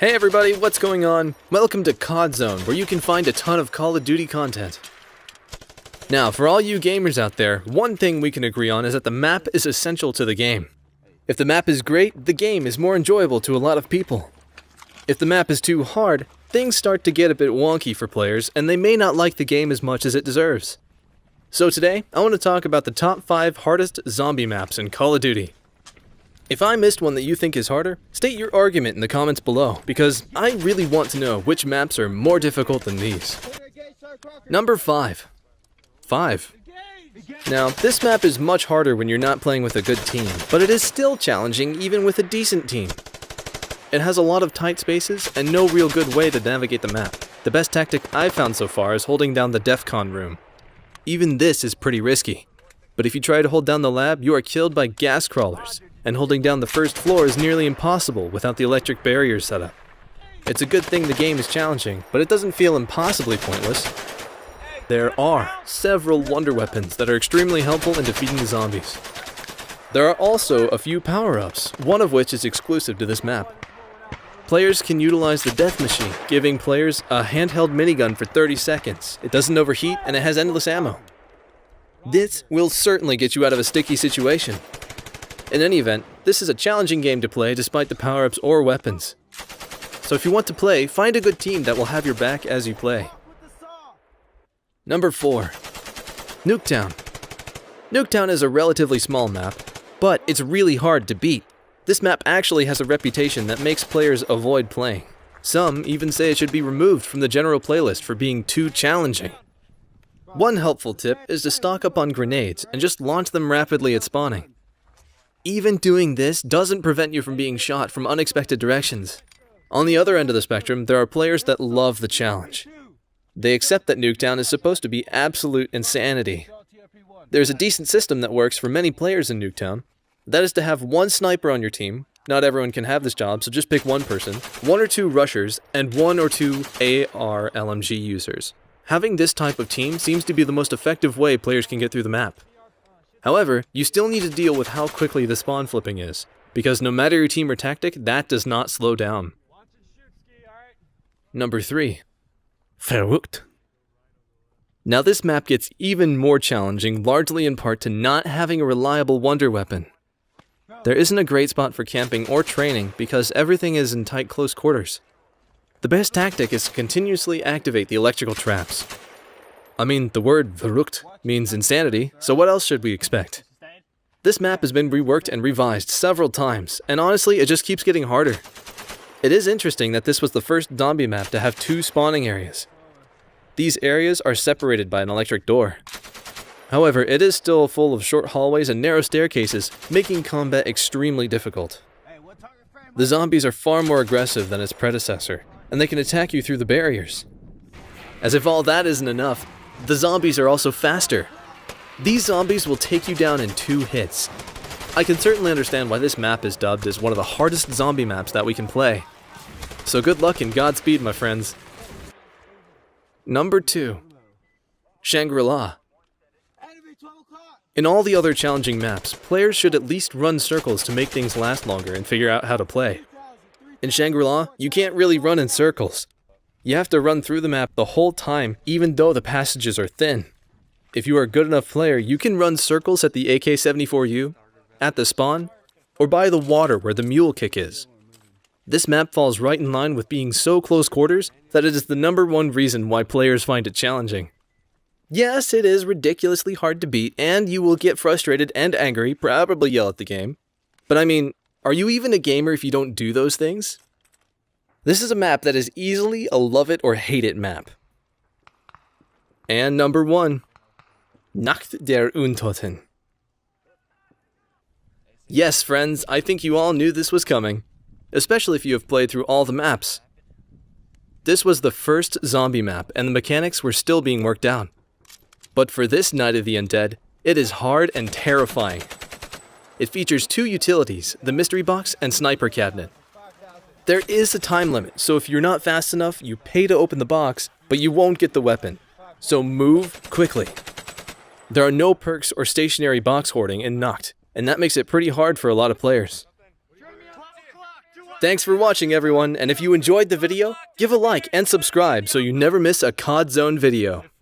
Hey everybody, what's going on? Welcome to COD Zone, where you can find a ton of Call of Duty content. Now, for all you gamers out there, one thing we can agree on is that the map is essential to the game. If the map is great, the game is more enjoyable to a lot of people. If the map is too hard, things start to get a bit wonky for players, and they may not like the game as much as it deserves. So today, I want to talk about the top 5 hardest zombie maps in Call of Duty. If I missed one that you think is harder, state your argument in the comments below, because I really want to know which maps are more difficult than these. Number 5. 5. Now, this map is much harder when you're not playing with a good team, but it is still challenging even with a decent team. It has a lot of tight spaces and no real good way to navigate the map. The best tactic I've found so far is holding down the DEFCON room. Even this is pretty risky, but if you try to hold down the lab, you are killed by gas crawlers. And holding down the first floor is nearly impossible without the electric barriers set up. It's a good thing the game is challenging, but it doesn't feel impossibly pointless. There are several wonder weapons that are extremely helpful in defeating the zombies. There are also a few power-ups, one of which is exclusive to this map. Players can utilize the death machine, giving players a handheld minigun for 30 seconds. It doesn't overheat and it has endless ammo. This will certainly get you out of a sticky situation. In any event, this is a challenging game to play despite the power-ups or weapons. So if you want to play, find a good team that will have your back as you play. Number 4. Nuketown. Nuketown is a relatively small map, but it's really hard to beat. This map actually has a reputation that makes players avoid playing. Some even say it should be removed from the general playlist for being too challenging. One helpful tip is to stock up on grenades and just launch them rapidly at spawning. Even doing this doesn't prevent you from being shot from unexpected directions. On the other end of the spectrum, there are players that love the challenge. They accept that Nuketown is supposed to be absolute insanity. There's a decent system that works for many players in Nuketown. That is to have one sniper on your team. Not everyone can have this job, so just pick one person, 1 or 2 rushers, and 1 or 2 AR LMG users. Having this type of team seems to be the most effective way players can get through the map. However, you still need to deal with how quickly the spawn flipping is, because no matter your team or tactic, that does not slow down. Number 3. Verrückt. Now this map gets even more challenging, largely in part to not having a reliable wonder weapon. There isn't a great spot for camping or training because everything is in tight close quarters. The best tactic is to continuously activate the electrical traps. I mean, the word verrückt means insanity, so what else should we expect? This map has been reworked and revised several times, and honestly, it just keeps getting harder. It is interesting that this was the first zombie map to have 2 spawning areas. These areas are separated by an electric door. However, it is still full of short hallways and narrow staircases, making combat extremely difficult. The zombies are far more aggressive than its predecessor, and they can attack you through the barriers. As if all that isn't enough, the zombies are also faster. These zombies will take you down in 2 hits. I can certainly understand why this map is dubbed as one of the hardest zombie maps that we can play. So good luck and Godspeed, my friends. Number 2. Shangri-La. In all the other challenging maps, players should at least run circles to make things last longer and figure out how to play. In Shangri-La, you can't really run in circles. You have to run through the map the whole time, even though the passages are thin. If you are a good enough player, you can run circles at the AK-74U, at the spawn, or by the water where the mule kick is. This map falls right in line with being so close quarters that it is the #1 reason why players find it challenging. Yes, it is ridiculously hard to beat, and you will get frustrated and angry, probably yell at the game. But I mean, are you even a gamer if you don't do those things? This is a map that is easily a love it or hate it map. And number 1. Nacht der Untoten. Yes, friends, I think you all knew this was coming, especially if you have played through all the maps. This was the first zombie map, and the mechanics were still being worked out. But for this Night of the Undead, it is hard and terrifying. It features 2 utilities, the mystery box and sniper cabinet. There is a time limit, so if you're not fast enough, you pay to open the box, but you won't get the weapon. So move quickly. There are no perks or stationary box hoarding in Nacht, and that makes it pretty hard for a lot of players. Thanks for watching, everyone, and if you enjoyed the video, give a like and subscribe so you never miss a COD Zone video.